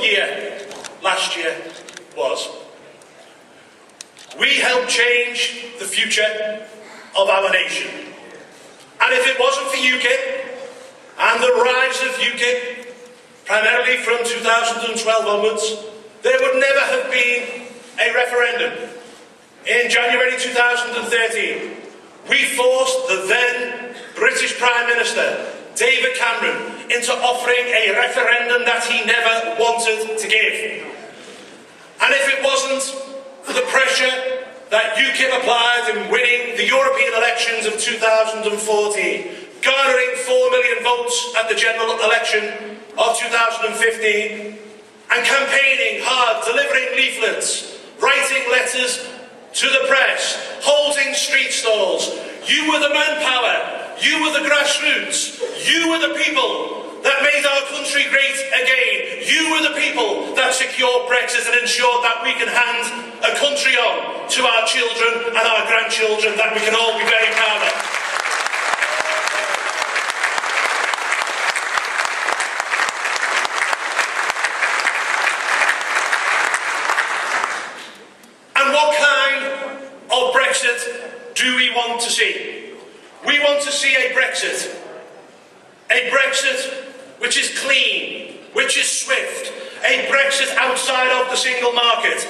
year last year was. We helped change the future of our nation. And if it wasn't for UKIP and the rise of UKIP, primarily from 2012 onwards, there would never have been a referendum. In January 2013, we forced the then British Prime Minister, David Cameron, into offering a referendum that he never wanted to give. And if it wasn't for the pressure that UKIP applied in winning the European elections of 2014, garnering 4 million votes at the general election of 2015, and campaigning hard, delivering leaflets, writing letters to the press, holding street stalls, you were the manpower, you were the grassroots, you were the people that made our country great again. You were the people that secured Brexit and ensured that we can hand a country on to our children and our grandchildren that we can all be very proud of. And what kind of Brexit do we want to see? We want to see a Brexit which is clean, which is swift, a Brexit outside of the single market,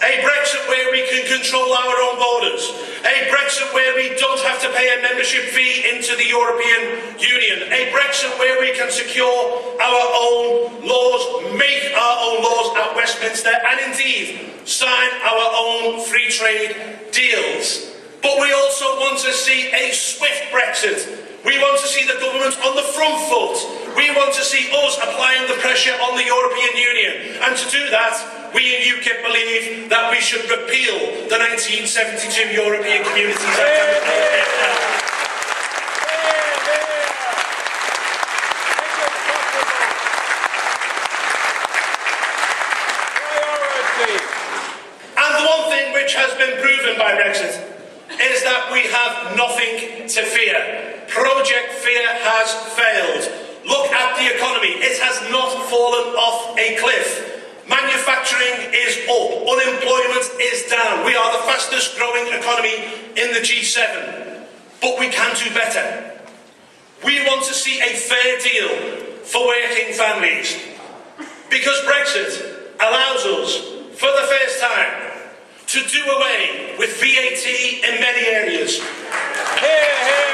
a Brexit where we can control our own borders, a Brexit where we don't have to pay a membership fee into the European Union, a Brexit where we can secure our own laws, make our own laws at Westminster, and indeed sign our own free trade deals. But we also want to see a swift Brexit. We want to see the government on the front foot. We want to see us applying the pressure on the European Union. And to do that, we in UKIP believe that we should repeal the 1972 European Communities Act. And the one thing which has been proven by Brexit is that we have nothing to fear. Project Fear has failed. Look at the economy. It has not fallen off a cliff. Manufacturing is up. Unemployment is down. We are the fastest growing economy in the G7. But we can do better. We want to see a fair deal for working families. Because Brexit allows us, for the first time, to do away with VAT in many areas. Hear, hear.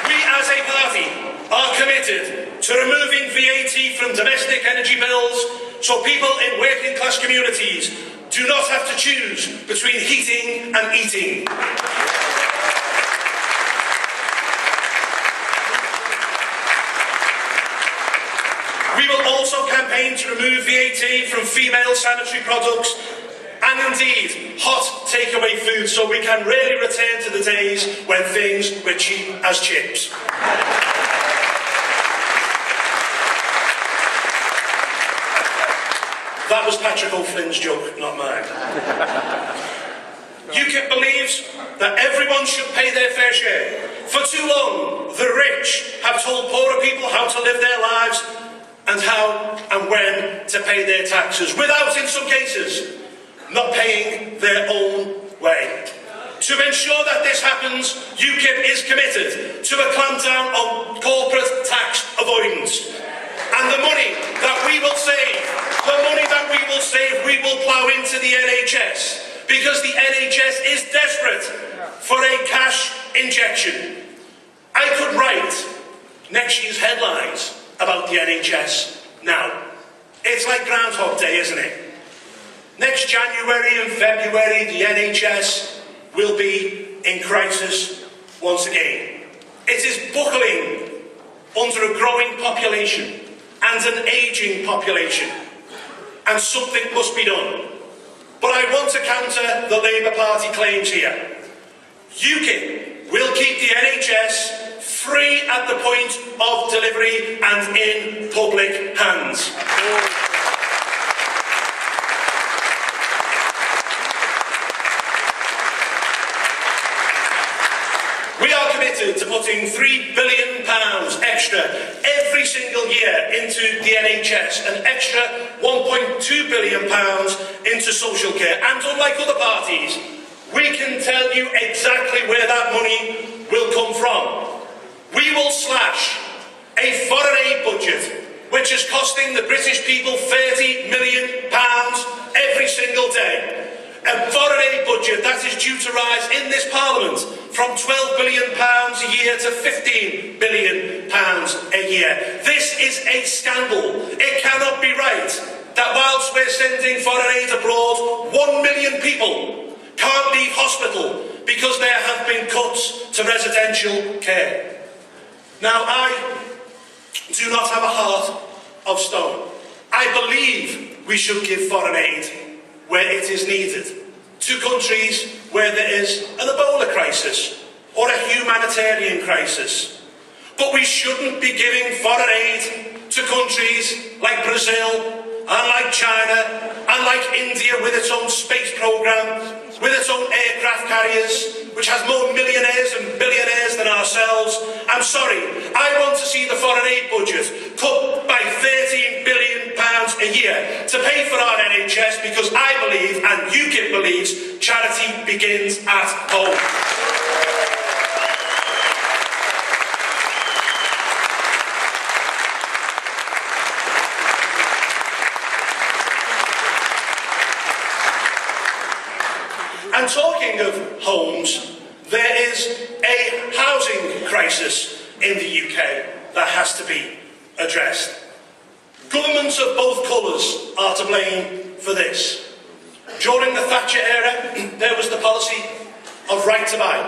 We as a party are committed to removing VAT from domestic energy bills so people in working class communities do not have to choose between heating and eating. We will also campaign to remove VAT from female sanitary products and indeed hot takeaway food so we can really return to the days when things were cheap as chips. That was Patrick O'Flynn's joke, not mine. UKIP believes that everyone should pay their fair share. For too long, the rich have told poorer people how to live their lives and how and when to pay their taxes, without, in some cases, not paying their own way. To ensure that this happens, UKIP is committed to a clampdown on corporate tax avoidance. And the money that we will save, we will plough into the NHS, because the NHS is desperate for a cash injection. I could write next year's headlines about the NHS now. It's like Groundhog Day, isn't it? Next January and February, the NHS will be in crisis once again. It is buckling under a growing population and an ageing population, and something must be done. But I want to counter the Labour Party claims here. UKIP will keep the NHS free at the point of delivery and in public hands. We are committed to putting £3 £3 billion extra every single year into the NHS, an extra £1.2 billion into social care. And unlike other parties, we can tell you exactly where that money will come from. We will slash a foreign aid budget which is costing the British people £30 million every single day. A foreign aid budget that is due to rise in this Parliament from £12 billion a year to £15 billion a year. This is a scandal. It cannot be right that whilst we're sending foreign aid abroad, 1 million people can't leave hospital because there have been cuts to residential care. Now, I do not have a heart of stone. I believe we should give foreign aid where it is needed, to countries where there is an Ebola crisis or a humanitarian crisis. But we shouldn't be giving foreign aid to countries like Brazil and like China and like India with its own space programme, with its own aircraft carriers, which has more millionaires and billionaires than ourselves. I'm sorry, I want to see the foreign aid budget cut by £13 billion a year to pay for our NHS, because I believe, and UKIP believes, charity begins at home. And talking of homes, there is a housing crisis in the UK that has to be addressed. Governments of both colours are to blame for this. During the Thatcher era, there was the policy of right to buy.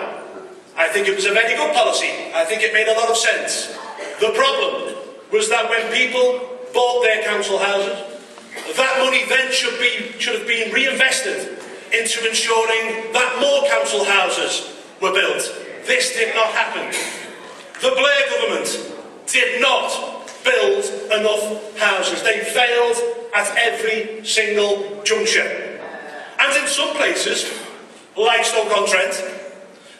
I think it was a very good policy. I think it made a lot of sense. The problem was that when people bought their council houses, that money then should have been reinvested into ensuring that more council houses were built. This did not happen. The Blair government did not build enough houses. They failed at every single juncture. And in some places, like Stoke-on-Trent,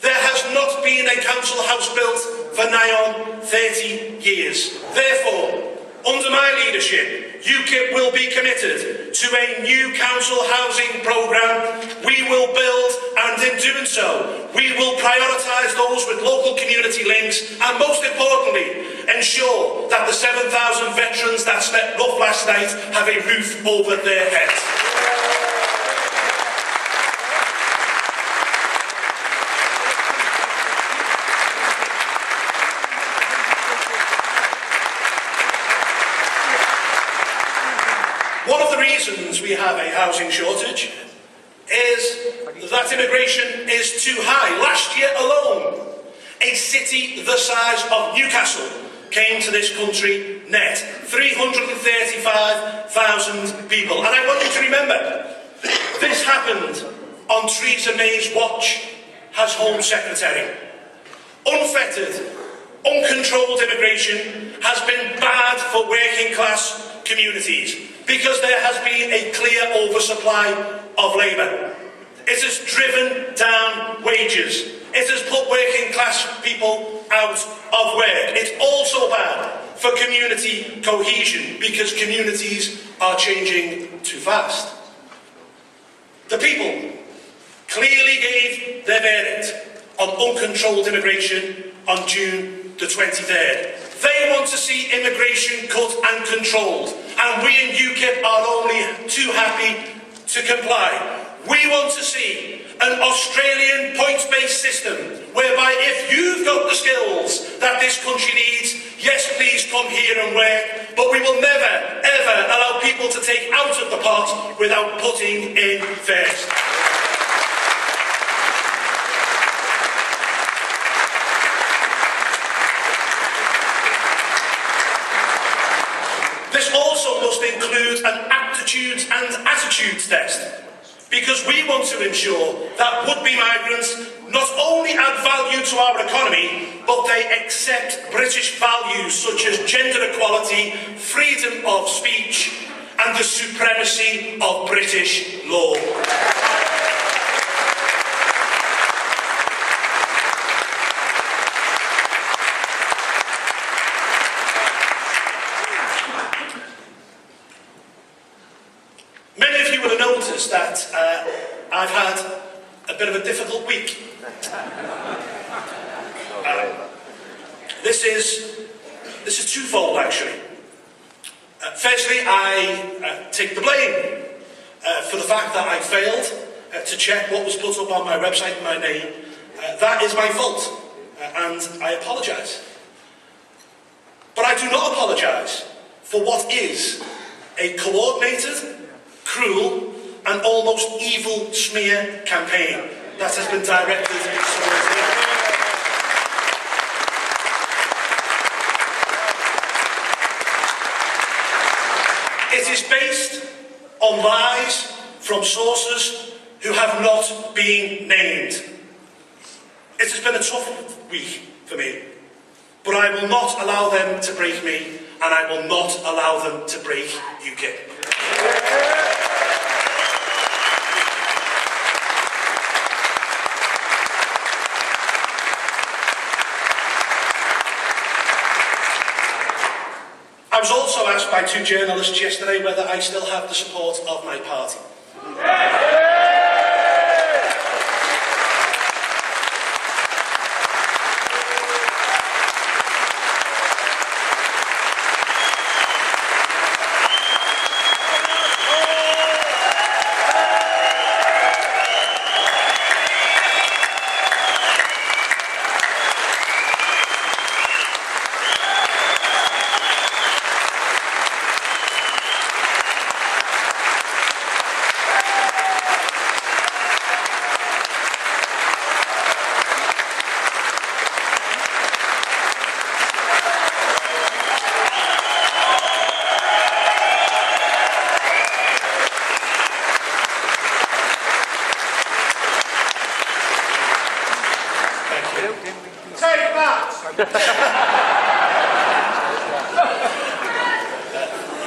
there has not been a council house built for nigh on 30 years. Therefore, under my leadership, UKIP will be committed to a new council housing programme. We will build, and in doing so, we will prioritise those with local community links, and most importantly, ensure that the 7,000 veterans that slept rough last night have a roof over their heads. One of the reasons we have a housing shortage is that immigration is too high. Last year alone, a city the size of Newcastle came to this country net. 335,000 people. And I want you to remember, this happened on Theresa May's watch as Home Secretary. Unfettered, uncontrolled immigration has been bad for working class communities, because there has been a clear oversupply of labour. It has driven down wages. It has put working class people out of work. It's also bad for community cohesion, because communities are changing too fast. The people clearly gave their verdict on uncontrolled immigration on June the 23rd. They want to see immigration cut and controlled, and we in UKIP are only too happy to comply. We want to see an Australian points-based system whereby if you've got the skills that this country needs, yes, please come here and work, but we will never, ever allow people to take out of the pot without putting in first. This also must include an aptitudes and attitudes test, because we want to ensure that would-be migrants not only add value to our economy, but they accept British values such as gender equality, freedom of speech, and the supremacy of British law. that I've had a bit of a difficult week. This is twofold, actually. Firstly, I take the blame for the fact that I failed to check what was put up on my website in my name. That is my fault, and I apologise. But I do not apologise for what is a coordinated, cruel, and almost evil smear campaign that has been directed towards me. It is based on lies from sources who have not been named. It has been a tough week for me, but I will not allow them to break me, and I will not allow them to break UKIP. I was also asked by two journalists yesterday whether I still have the support of my party.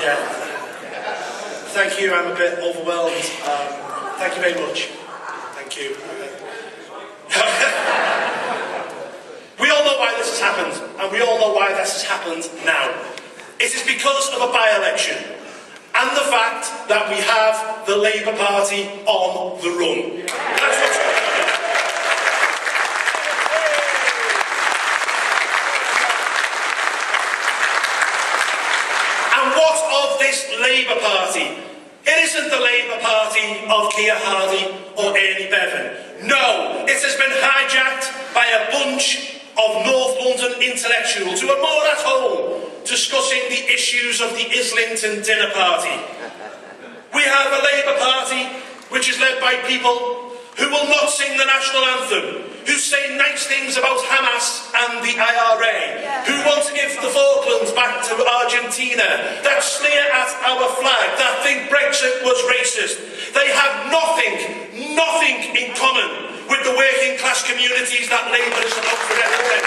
Yeah. Thank you. I'm a bit overwhelmed. Thank you very much. Thank you. We all know why this has happened, and we all know why this has happened now. It is because of a by-election and the fact that we have the Labour Party on the run. That's what's going on. What of this Labour Party? It isn't the Labour Party of Keir Hardie or Ernie Bevan. No, it has been hijacked by a bunch of North London intellectuals who are more at home discussing the issues of the Islington dinner party. We have a Labour Party which is led by people who will not sing the national anthem, who say nice things about Hamas and the IRA, who want to give the Falklands back to Argentina, that sneer at our flag, that think Brexit was racist. They have nothing in common with the working class communities that Labour is supposed to represent.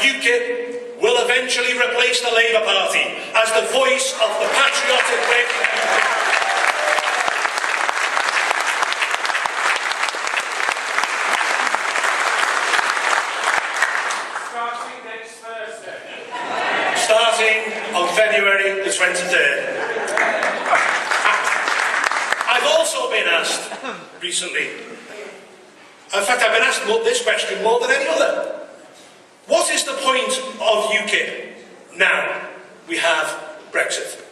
UKIP will eventually replace the Labour Party as the voice of the patriotic working people. Starting next Thursday. Starting on February the 23rd. I've also been asked recently, in fact I've been asked this question more than any other. What is the point of UKIP now we have Brexit?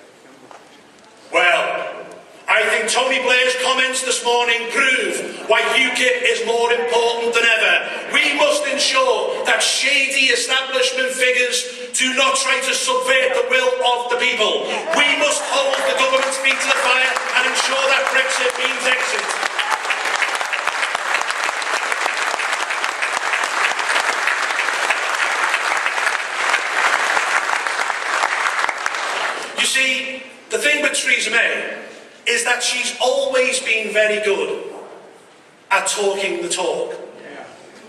Well, I think Tony Blair's comments this morning prove why UKIP is more important than ever. We must ensure that shady establishment figures do not try to subvert the will of the people. We must hold the government's feet to the fire and ensure that Brexit means exit. You see, the thing with Theresa May is that she's always been very good at talking the talk,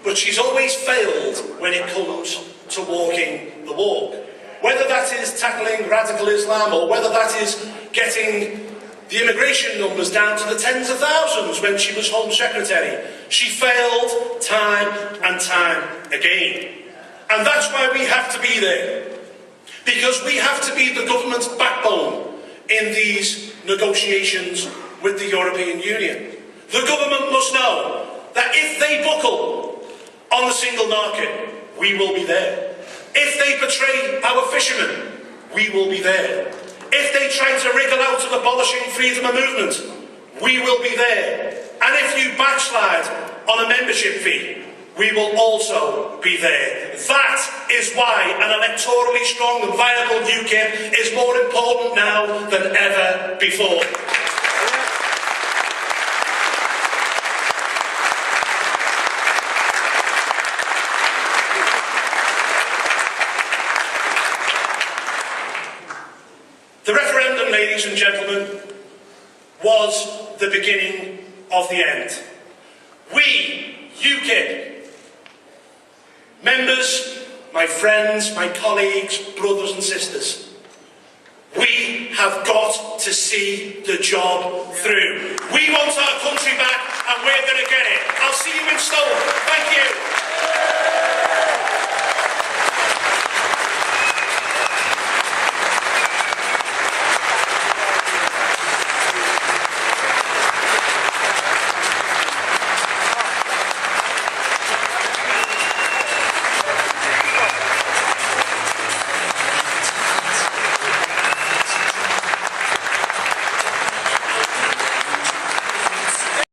but she's always failed when it comes to walking the walk. Whether that is tackling radical Islam or whether that is getting the immigration numbers down to the tens of thousands when she was Home Secretary. She failed time and time again. And that's why we have to be there. Because we have to be the government's backbone in these negotiations with the European Union. The government must know that if they buckle on the single market, we will be there. If they betray our fishermen, we will be there. If they try to wriggle out of abolishing freedom of movement, we will be there. And if you backslide on a membership fee, we will also be there. That is why an electorally strong and viable UKIP is more important now than ever before. The referendum, ladies and gentlemen, was the beginning of the end. We, UKIP, members, my friends, my colleagues, brothers and sisters, we have got to see the job through. We want our country back and we're going to get it. I'll see you in Stoke. Thank you.